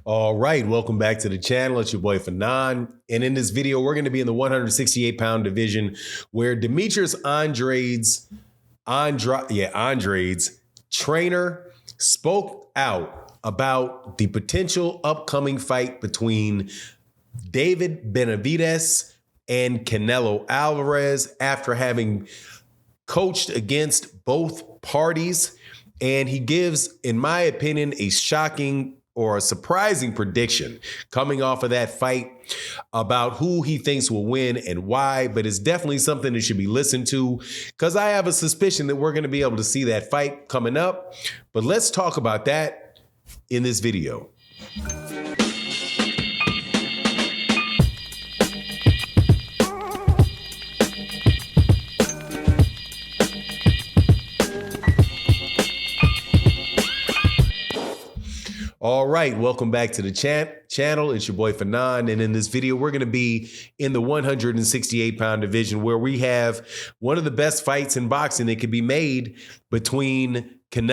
All right, welcome back to the channel. It's your boy Fanon. And in this video, we're going to be in the 168-pound division where Demetrius Andrade's trainer spoke out about the potential upcoming fight between David Benavidez and Canelo Alvarez after having coached against both parties. And he gives, in my opinion, a shocking or a surprising prediction coming off of that fight about who he thinks will win and why. But it's definitely something that should be listened to because I have a suspicion that we're going to be able to see that fight coming up. But let's talk about that in this video. All right, welcome back to the channel. It's your boy Fanon, and in this video, we're going to be in the 168-pound division where we have one of the best fights in boxing that could be made between Saul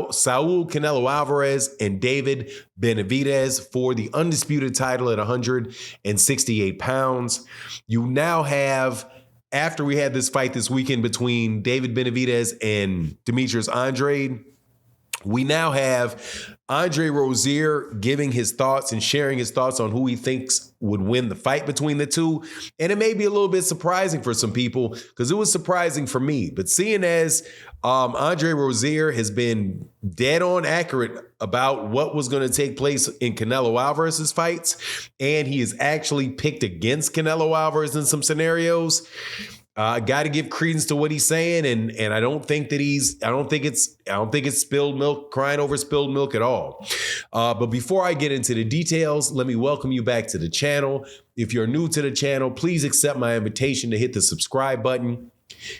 Canelo Alvarez and David Benavidez for the undisputed title at 168 pounds. You now have, after we had this fight this weekend between David Benavidez and Demetrius Andrade, we now have Andrade Rozier giving his thoughts and sharing his thoughts on who he thinks would win the fight between the two. And it may be a little bit surprising for some people because it was surprising for me. But seeing as Andrade Rozier has been dead on accurate about what was going to take place in Canelo Alvarez's fights, and he has actually picked against Canelo Alvarez in some scenarios, got to give credence to what he's saying, and I don't think it's spilled milk, crying over spilled milk at all. But before I get into the details, let me welcome you back to the channel. If you're new to the channel, please accept my invitation to hit the subscribe button.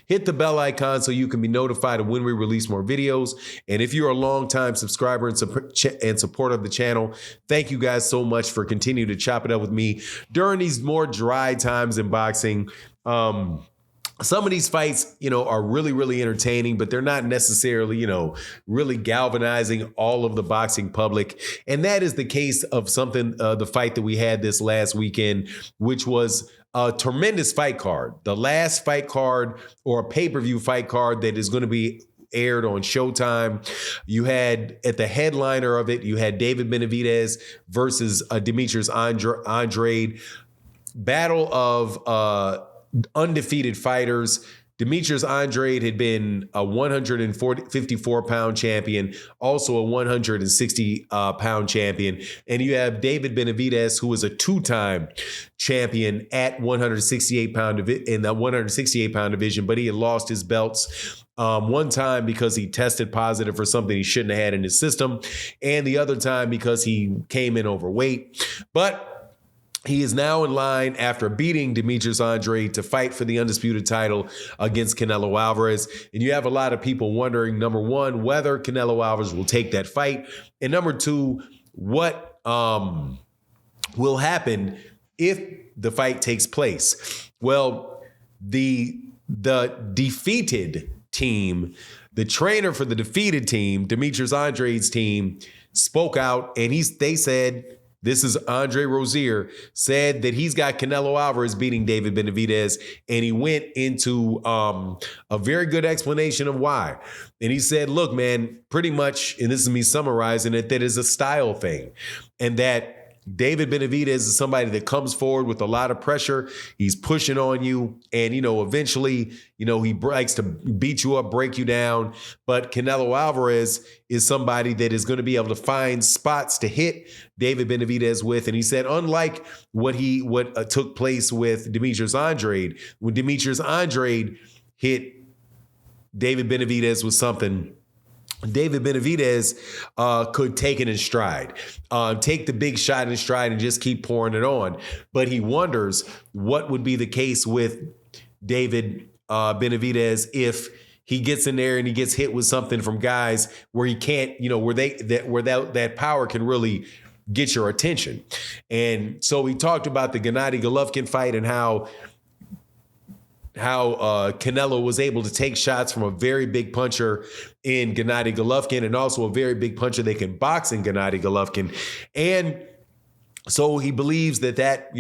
Hit the bell icon so you can be notified of when we release more videos. And if you're a longtime subscriber and supporter of the channel, thank you guys so much for continuing to chop it up with me during these more dry times in boxing. Some of these fights, are really, really entertaining, but they're not necessarily, really galvanizing all of the boxing public. And that is the case of the fight that we had this last weekend, which was a tremendous fight card. The last fight card, or a pay-per-view fight card that is going to be aired on Showtime. You had, at the headliner of it, you had David Benavidez versus Demetrius Andrade. Battle of undefeated fighters. Demetrius Andrade had been a 154-pound champion, also a 160-pound champion. And you have David Benavidez, who was a two-time champion at 168-pound in the 168-pound division, but he had lost his belts one time because he tested positive for something he shouldn't have had in his system, and the other time because he came in overweight. But he is now in line after beating Demetrius Andrade to fight for the undisputed title against Canelo Alvarez. And you have a lot of people wondering, number one, whether Canelo Alvarez will take that fight. And number two, what will happen if the fight takes place? Well, the defeated team, the trainer for the defeated team, Demetrius Andrade's team, spoke out, and they said, this is Andrade Rozier, said that he's got Canelo Alvarez beating David Benavidez, and he went into a very good explanation of why. And he said, look, man, pretty much, and this is me summarizing it, that is a style thing, and that David Benavidez is somebody that comes forward with a lot of pressure. He's pushing on you, and, eventually, he likes to beat you up, break you down. But Canelo Alvarez is somebody that is going to be able to find spots to hit David Benavidez with. And he said, unlike what took place with Demetrius Andrade, when Demetrius Andrade hit David Benavidez with something, David Benavidez could take it in stride, take the big shot in stride and just keep pouring it on. But he wonders what would be the case with David Benavidez if he gets in there and he gets hit with something from guys where he can't, where that power can really get your attention. And so he talked about the Gennady Golovkin fight and how Canelo was able to take shots from a very big puncher in Gennady Golovkin, and also a very big puncher that can box in Gennady Golovkin. And so he believes that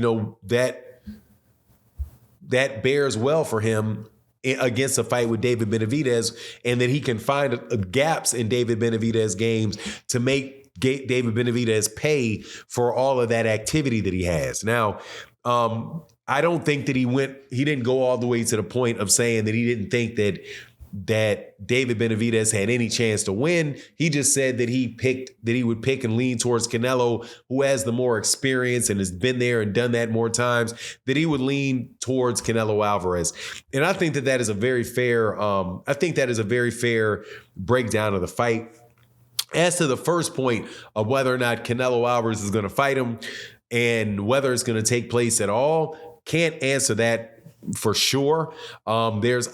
bears well for him against a fight with David Benavidez, and that he can find gaps in David Benavidez games to make David Benavidez pay for all of that activity that he has. Now, I don't think that he didn't go all the way to the point of saying that he didn't think that David Benavidez had any chance to win. He just said that he would pick and lean towards Canelo, who has the more experience and has been there and done that more times, that he would lean towards Canelo Alvarez. And I think that is a very fair, breakdown of the fight. As to the first point of whether or not Canelo Alvarez is going to fight him and whether it's going to take place at all, can't answer that for sure. There's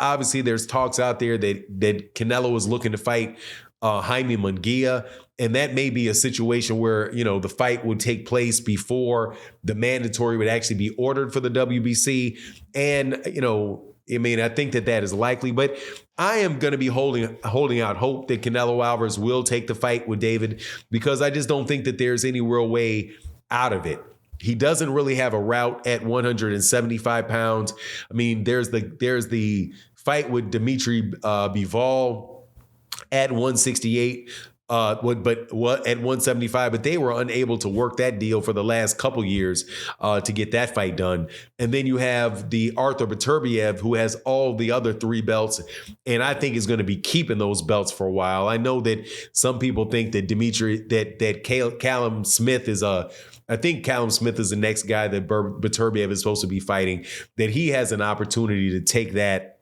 talks out there that Canelo is looking to fight Jaime Munguia, and that may be a situation where, the fight would take place before the mandatory would actually be ordered for the WBC. And, I think that is likely, but I am going to be holding out hope that Canelo Alvarez will take the fight with David, because I just don't think that there's any real way out of it. He doesn't really have a route at 175 pounds. I mean, there's the fight with Dimitri Bivol at 168, at 175, but they were unable to work that deal for the last couple years to get that fight done. And then you have the Arthur Beterbiev, who has all the other 3 belts, and I think is going to be keeping those belts for a while. I know that some people think that Callum Smith is I think Callum Smith is the next guy that Beterbiev is supposed to be fighting, that he has an opportunity to take that,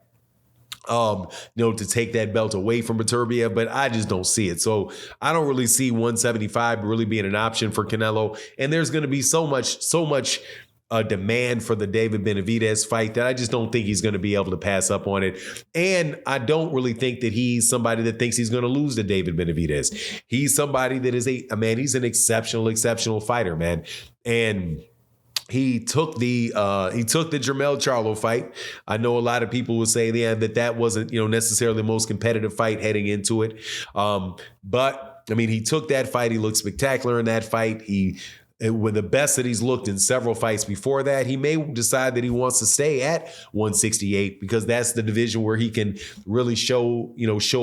to take that belt away from Beterbiev, but I just don't see it. So I don't really see 175 really being an option for Canelo. And there's going to be so much demand for the David Benavidez fight that I just don't think he's going to be able to pass up on it. And I don't really think that he's somebody that thinks he's going to lose to David Benavidez. He's somebody that is he's an exceptional fighter, man. And he took the Jermell Charlo fight. I know a lot of people would say that wasn't, necessarily the most competitive fight heading into it. But he took that fight. He looked spectacular in that fight. With the best that he's looked in several fights before that. He may decide that he wants to stay at 168 because that's the division where he can really show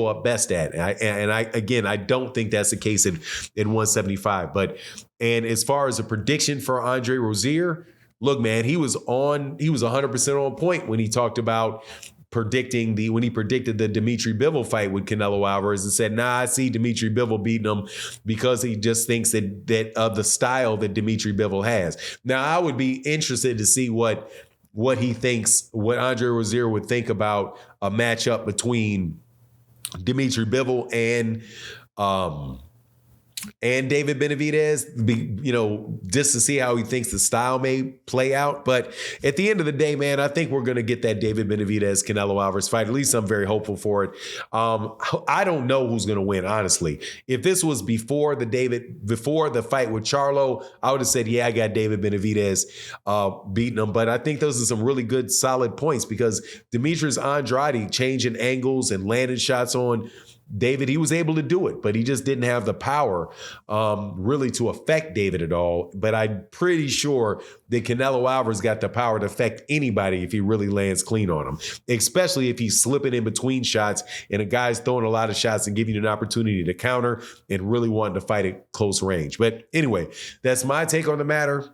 up best at. And I don't think that's the case in 175. And as far as a prediction for Andre Rozier, look, man, he was 100% on point when he talked about when he predicted the Dimitri Bivol fight with Canelo Alvarez, and said, I see Dimitri Bivol beating him because he just thinks that of the style that Dimitri Bivol has. Now, I would be interested to see what he thinks, what Andre Rozier would think about a matchup between Dimitri Bivol and David Benavidez, just to see how he thinks the style may play out. But at the end of the day, man, I think we're going to get that David Benavidez Canelo Alvarez fight. At least I'm very hopeful for it. I don't know who's going to win, honestly. If this was before the fight with Charlo, I would have said, I got David Benavidez beating him. But I think those are some really good, solid points, because Demetrius Andrade changing angles and landing shots on David, he was able to do it, but he just didn't have the power really to affect David at all. But I'm pretty sure that Canelo Alvarez got the power to affect anybody if he really lands clean on him, especially if he's slipping in between shots and a guy's throwing a lot of shots and giving you an opportunity to counter and really wanting to fight at close range. But anyway, that's my take on the matter.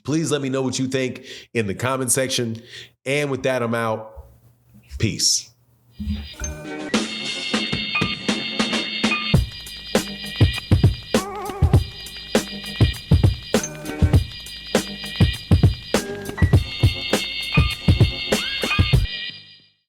Please let me know what you think in the comment section. And with that, I'm out. Peace.